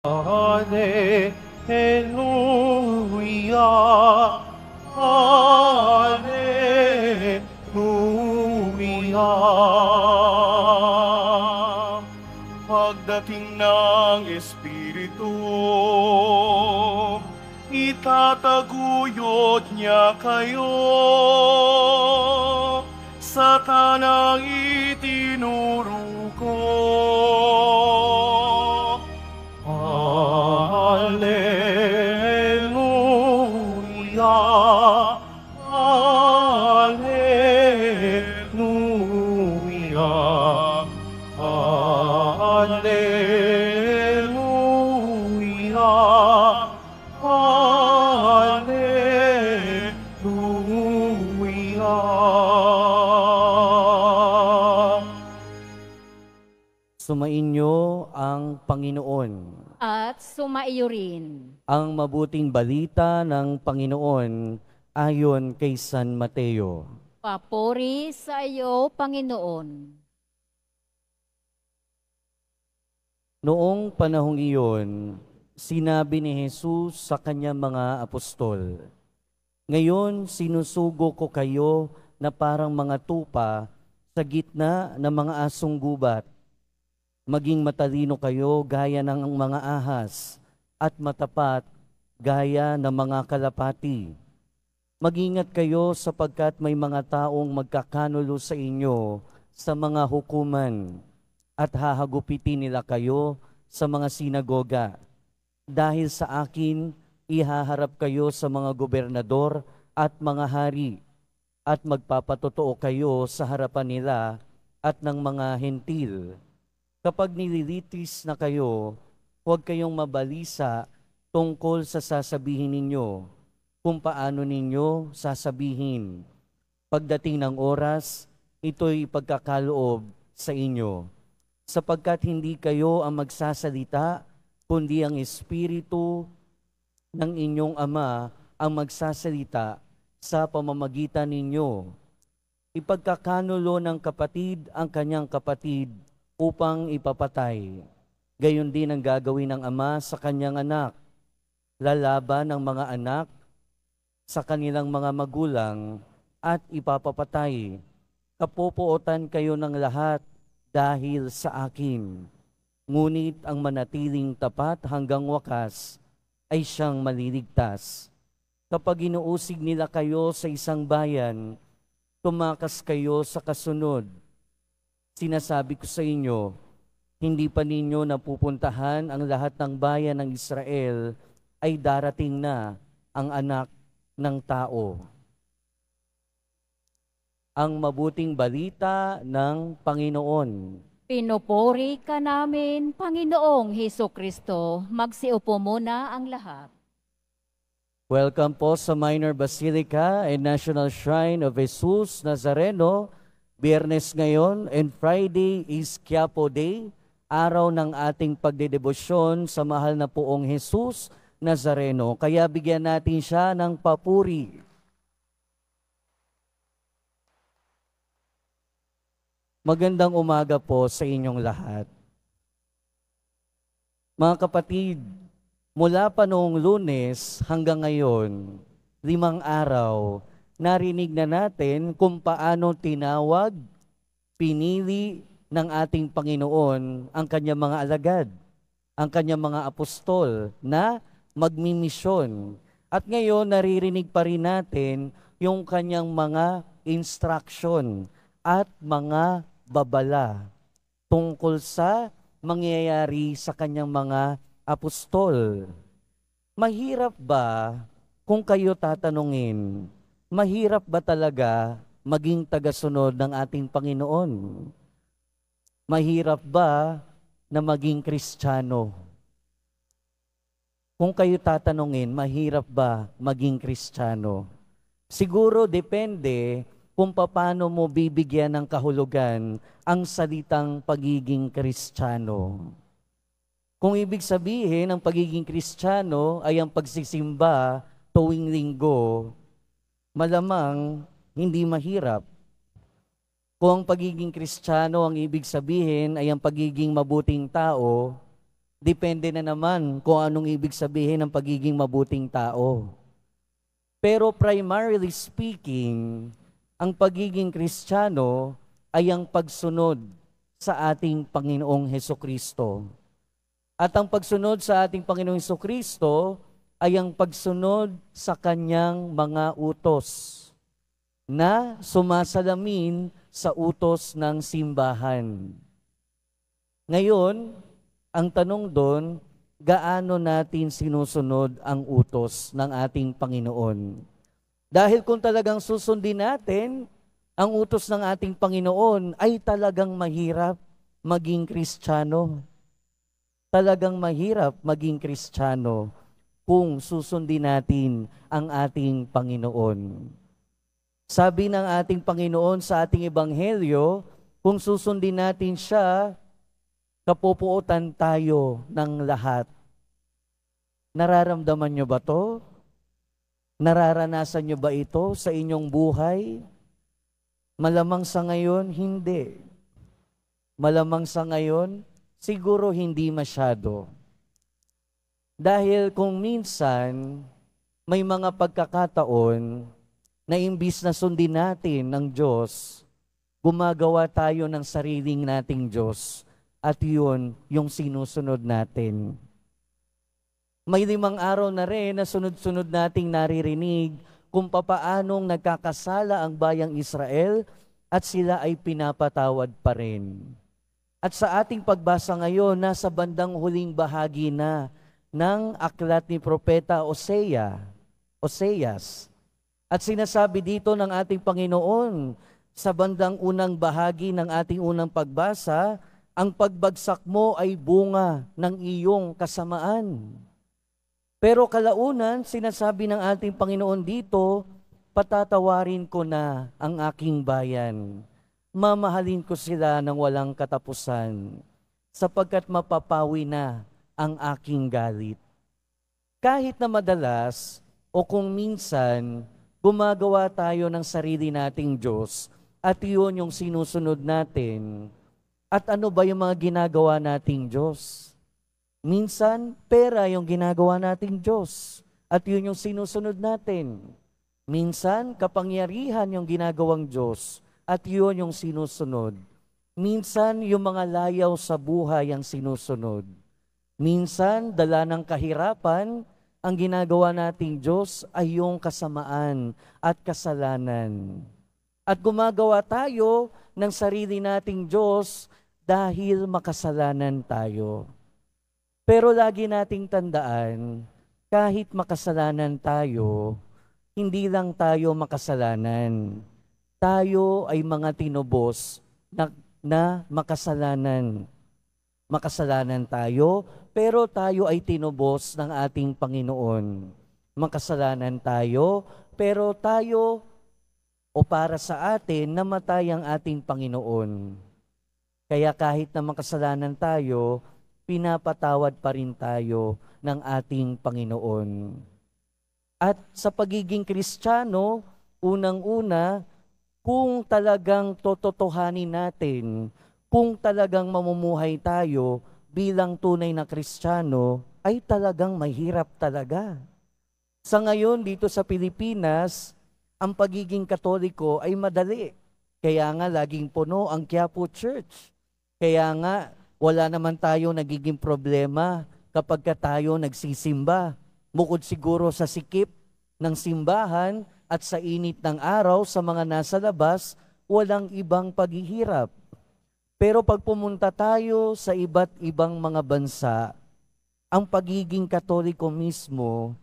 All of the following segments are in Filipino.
Alleluia, Alleluia. Pagdating ng Espiritu, itataguyod niya kayo sa tanang itinuro ko. Alleluia, Alleluia, Alleluia, Alleluia. Sumainyo ang Panginoon. At sumaiyo rin. Ang mabuting balita ng Panginoon ayon kay San Mateo. Papuri sa iyo, Panginoon. Noong panahong iyon, sinabi ni Jesus sa kanyang mga apostol, "Ngayon sinusugo ko kayo na parang mga tupa sa gitna ng mga asong gubat. Maging matalino kayo gaya ng mga ahas at matapat gaya ng mga kalapati. Mag-ingat kayo sapagkat may mga taong magkakanulo sa inyo sa mga hukuman at hahagupitin nila kayo sa mga sinagoga. Dahil sa akin, ihaharap kayo sa mga gobernador at mga hari at magpapatotoo kayo sa harapan nila at ng mga hentil. Kapag nililitis na kayo, huwag kayong mabalisa tungkol sa sasabihin ninyo, kung paano ninyo sasabihin. Pagdating ng oras, ito'y ipagkakaloob sa inyo. Sapagkat hindi kayo ang magsasalita, kundi ang Espiritu ng inyong Ama ang magsasalita sa pamamagitan ninyo. Ipagkakanulo ng kapatid ang kanyang kapatid upang ipapatay. Gayon din ang gagawin ng ama sa kanyang anak. Lalaban ng mga anak sa kanilang mga magulang at ipapapatay. Kapupuotan kayo ng lahat dahil sa akin. Ngunit ang manatiling tapat hanggang wakas ay siyang maliligtas. Kapag inuusig nila kayo sa isang bayan, tumakas kayo sa kasunod. Sinasabi ko sa inyo, hindi pa ninyo napupuntahan ang lahat ng bayan ng Israel, ay darating na ang anak ng tao. Ang mabuting balita ng Panginoon. Pinupuri ka namin, Panginoong Hesukristo. Magsiupo muna ang lahat. Welcome po sa Minor Basilica and National Shrine of Jesus Nazareno. Biyernes ngayon and Friday is Quiapo Day, araw ng ating pagdedebosyon sa mahal na poong Jesus Nazareno. Kaya bigyan natin siya ng papuri. Magandang umaga po sa inyong lahat. Mga kapatid, mula pa noong Lunes hanggang ngayon, 5 araw, narinig na natin kung paano tinawag, pinili ng ating Panginoon ang kanyang mga alagad, ang kanyang mga apostol na magmimisyon. At ngayon naririnig pa rin natin yung kanyang mga instruction at mga babala tungkol sa mangyayari sa kanyang mga apostol. Mahirap ba kung kayo tatanungin, mahirap ba talaga maging tagasunod ng ating Panginoon? Mahirap ba na maging Kristiyano? Kung kayo tatanungin, mahirap ba maging Kristiyano? Siguro depende kung paano mo bibigyan ng kahulugan ang salitang pagiging Kristiyano. Kung ibig sabihin ng pagiging Kristiyano ay ang pagsisimba tuwing linggo, malamang hindi mahirap. Kung ang pagiging Kristiyano ang ibig sabihin ay ang pagiging mabuting tao, Depende na naman kung anong ibig sabihin ng pagiging mabuting tao. Pero primarily speaking, ang pagiging Kristiyano ay ang pagsunod sa ating Panginoong Hesukristo. At ang pagsunod sa ating Panginoong Hesukristo ay ang pagsunod sa kanyang mga utos na sumasalamin sa utos ng simbahan. Ngayon, ang tanong doon, gaano natin sinusunod ang utos ng ating Panginoon? Dahil kung talagang susundin natin ang utos ng ating Panginoon, ay talagang mahirap maging Kristiyano. Talagang mahirap maging Kristiyano kung susundin natin ang ating Panginoon. Sabi ng ating Panginoon sa ating Ebanghelyo, kung susundin natin siya, kapupuotan tayo ng lahat. Nararamdaman nyo ba to? Nararanasan nyo ba ito sa inyong buhay? Malamang sa ngayon, hindi. Malamang sa ngayon, siguro hindi masyado. Dahil kung minsan, may mga pagkakataon na imbis na sundin natin ng Diyos, gumagawa tayo ng sariling nating Diyos at yun yung sinusunod natin. May 5 araw na rin na sunod-sunod nating naririnig kung papaanong nagkakasala ang bayang Israel at sila ay pinapatawad pa rin. At sa ating pagbasa ngayon, nasa bandang huling bahagi na ng aklat ni Propeta Oseas. At sinasabi dito ng ating Panginoon, sa bandang unang bahagi ng ating unang pagbasa, ang pagbagsak mo ay bunga ng iyong kasamaan. Pero kalaunan, sinasabi ng ating Panginoon dito, patatawarin ko na ang aking bayan. Mamahalin ko sila ng walang katapusan, sapagkat mapapawi na ang aking galit. Kahit na madalas o kung minsan, gumagawa tayo ng sarili nating Diyos at iyon yung sinusunod natin. At ano ba yung mga ginagawa nating Diyos? Minsan, pera yung ginagawa nating Diyos at yun yung sinusunod natin. Minsan, kapangyarihan yung ginagawang Diyos at yun yung sinusunod. Minsan, yung mga layaw sa buhay ang sinusunod. Minsan, dala ng kahirapan, ang ginagawa nating Diyos ay yung kasamaan at kasalanan. At gumagawa tayo ng sarili nating Diyos dahil makasalanan tayo. Pero lagi nating tandaan, kahit makasalanan tayo, hindi lang tayo makasalanan. Tayo ay mga tinubos na makasalanan. Makasalanan tayo, pero tayo ay tinubos ng ating Panginoon. Makasalanan tayo, pero tayo o para sa atin, namatay ang ating Panginoon. Kaya kahit na makasalanan tayo, pinapatawad pa rin tayo ng ating Panginoon. At sa pagiging Kristiyano, unang-una, kung talagang tototohanin natin, kung talagang mamumuhay tayo bilang tunay na Kristiyano, ay talagang mahirap talaga. Sa ngayon, dito sa Pilipinas, ang pagiging Katoliko ay madali. Kaya nga laging puno ang Quiapo Church. Kaya nga wala naman tayo nagiging problema kapag tayo nagsisimba. Bukod siguro sa sikip ng simbahan at sa init ng araw sa mga nasa labas, walang ibang paghihirap. Pero pag pumunta tayo sa iba't ibang mga bansa, ang pagiging Katoliko mismo,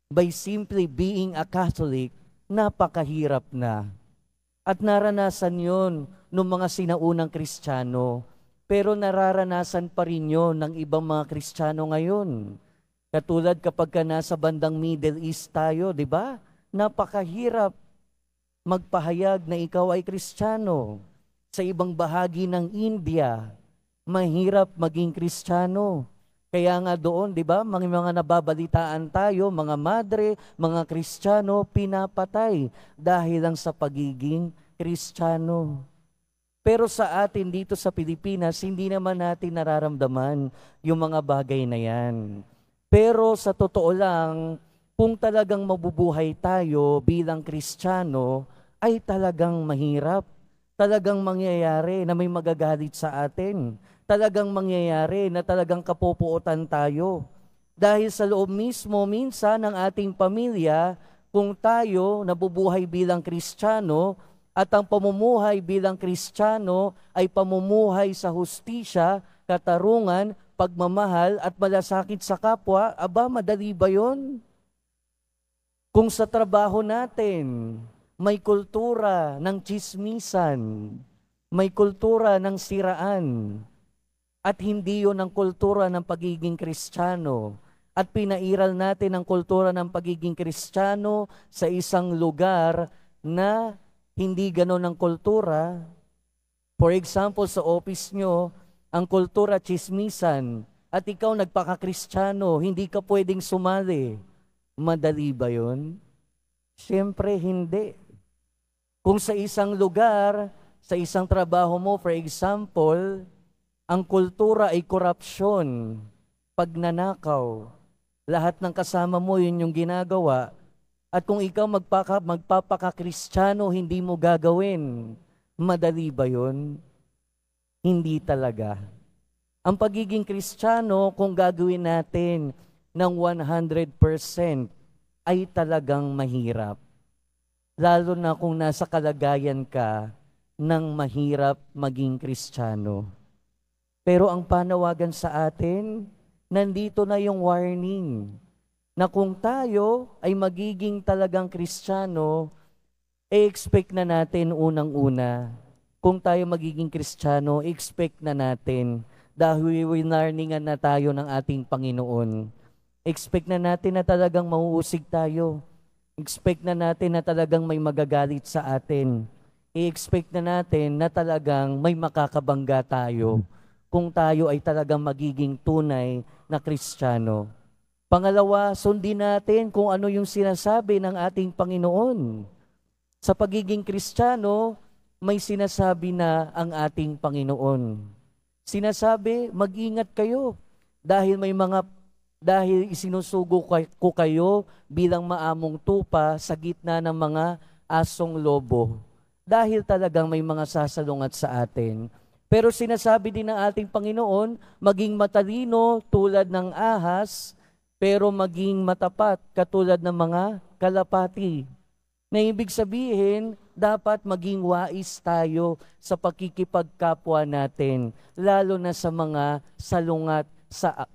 by simply being a Catholic, napakahirap na. At naranasan yon ng mga sinaunang Kristiyano, pero nararanasan pa rin yon ng ibang mga Kristiyano ngayon. Katulad kapag ka nasa bandang Middle East tayo, di ba? Napakahirap magpahayag na ikaw ay Kristiyano. Sa ibang bahagi ng India, mahirap maging Kristiyano. Kaya nga doon, di ba, mga nababalitaan tayo, mga madre, mga Kristiyano, pinapatay dahil lang sa pagiging Kristiyano. Pero sa atin dito sa Pilipinas, hindi naman natin nararamdaman yung mga bagay na yan. Pero sa totoo lang, kung talagang mabubuhay tayo bilang Kristiyano, ay talagang mahirap. Talagang mangyayari na may magagalit sa atin. Talagang mangyayari na talagang kapopuotan tayo. Dahil sa loob mismo minsan ng ating pamilya, kung tayo nabubuhay bilang Kristiyano, at ang pamumuhay bilang Kristiyano ay pamumuhay sa hustisya, katarungan, pagmamahal at malasakit sa kapwa, aba, madali ba yun? Kung sa trabaho natin, may kultura ng tsismisan, may kultura ng siraan, at hindi yun ang kultura ng pagiging Kristiyano. At pinairal natin ang kultura ng pagiging Kristiyano sa isang lugar na hindi ganon ang kultura. For example, sa office nyo, ang kultura tsismisan, at ikaw nagpaka-Kristiyano, hindi ka pwedeng sumali. Madali ba yun? Siyempre, hindi. Kung sa isang lugar, sa isang trabaho mo, for example, ang kultura ay korupsyon, pagnanakaw, lahat ng kasama mo, yun yung ginagawa. At kung ikaw magpapaka-Kristiyano, hindi mo gagawin. Madali ba yun? Hindi talaga. Ang pagiging Kristiyano, kung gagawin natin ng 100%, ay talagang mahirap. Lalo na kung nasa kalagayan ka ng mahirap maging Kristiyano. Pero ang panawagan sa atin, nandito na yung warning na kung tayo ay magiging talagang Kristiyano, expect na natin unang-una. Kung tayo magiging Kristiyano, expect na natin dahil winarningan na tayo ng ating Panginoon. Expect na natin na talagang mauusig tayo. Expect na natin na talagang may magagalit sa atin. I-expect na natin na talagang may makakabangga tayo kung tayo ay talagang magiging tunay na Kristiyano. Pangalawa, sundin natin kung ano yung sinasabi ng ating Panginoon. Sa pagiging Kristiyano, may sinasabi na ang ating Panginoon. Sinasabi, mag-ingat kayo dahil isinusugo ko kayo bilang maamong tupa sa gitna ng mga asong lobo. Dahil talagang may mga sasalungat sa atin. Pero sinasabi din ng ating Panginoon, maging matalino tulad ng ahas, pero maging matapat katulad ng mga kalapati. Na ibig sabihin, dapat maging wais tayo sa pakikipagkapwa natin, lalo na sa mga salungat sa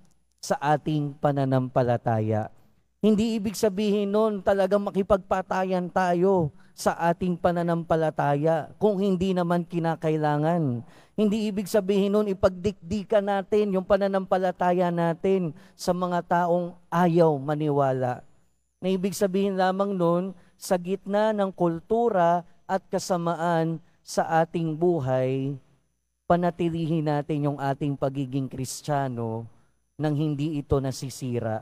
ating pananampalataya. Hindi ibig sabihin nun talagang makipagpatayan tayo sa ating pananampalataya kung hindi naman kinakailangan. Hindi ibig sabihin nun ipagdikdikan natin yung pananampalataya natin sa mga taong ayaw maniwala. Na ibig sabihin lamang nun, sa gitna ng kultura at kasamaan sa ating buhay, panatilihin natin yung ating pagiging Kristiyano nang hindi ito nasisira.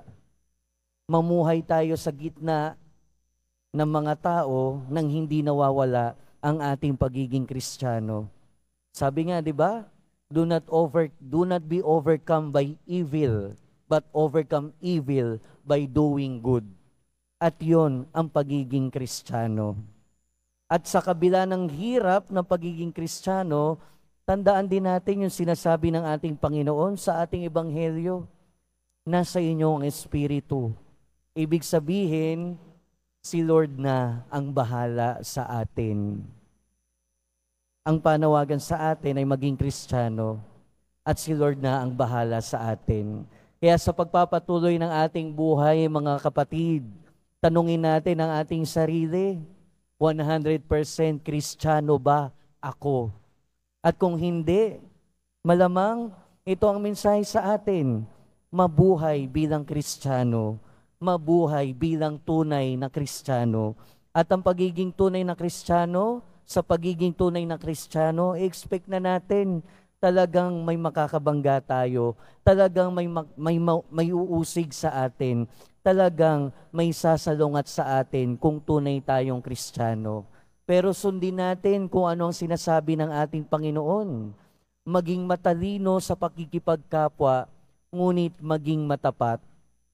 Mamuhay tayo sa gitna ng mga tao nang hindi nawawala ang ating pagiging Kristiyano. Sabi nga, di ba? Do not be overcome by evil, but overcome evil by doing good. At yon ang pagiging Kristiyano. At sa kabila ng hirap ng pagiging Kristiyano, tandaan din natin yung sinasabi ng ating Panginoon sa ating ebanghelyo. Nasa inyo ang Espiritu. Ibig sabihin, si Lord na ang bahala sa atin. Ang panawagan sa atin ay maging Kristiyano at si Lord na ang bahala sa atin. Kaya sa pagpapatuloy ng ating buhay, mga kapatid, tanungin natin ang ating sarili, 100% Kristiyano ba ako? At kung hindi, malamang ito ang mensahe sa atin, mabuhay bilang Kristiyano, mabuhay bilang tunay na Kristiyano. At ang pagiging tunay na Kristiyano, sa pagiging tunay na Kristiyano, expect na natin talagang may makakabangga tayo, talagang may uusig sa atin, talagang may sasalungat sa atin kung tunay tayong Kristiyano. Pero sundin natin kung ano ang sinasabi ng ating Panginoon. Maging matalino sa pakikipagkapwa, ngunit maging matapat.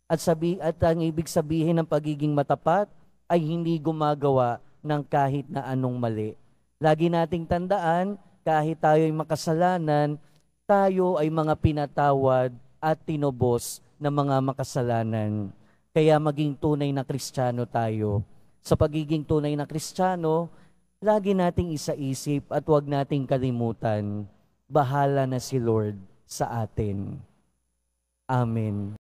At ang ibig sabihin ng pagiging matapat ay hindi gumagawa ng kahit na anong mali. Lagi nating tandaan, kahit tayo ay makasalanan, tayo ay mga pinatawad at tinubos ng mga makasalanan. Kaya maging tunay na Kristiyano tayo. Sa pagiging tunay na Kristiyano, lagi nating isaisip at huwag nating kalimutan, bahala na si Lord sa atin. Amen.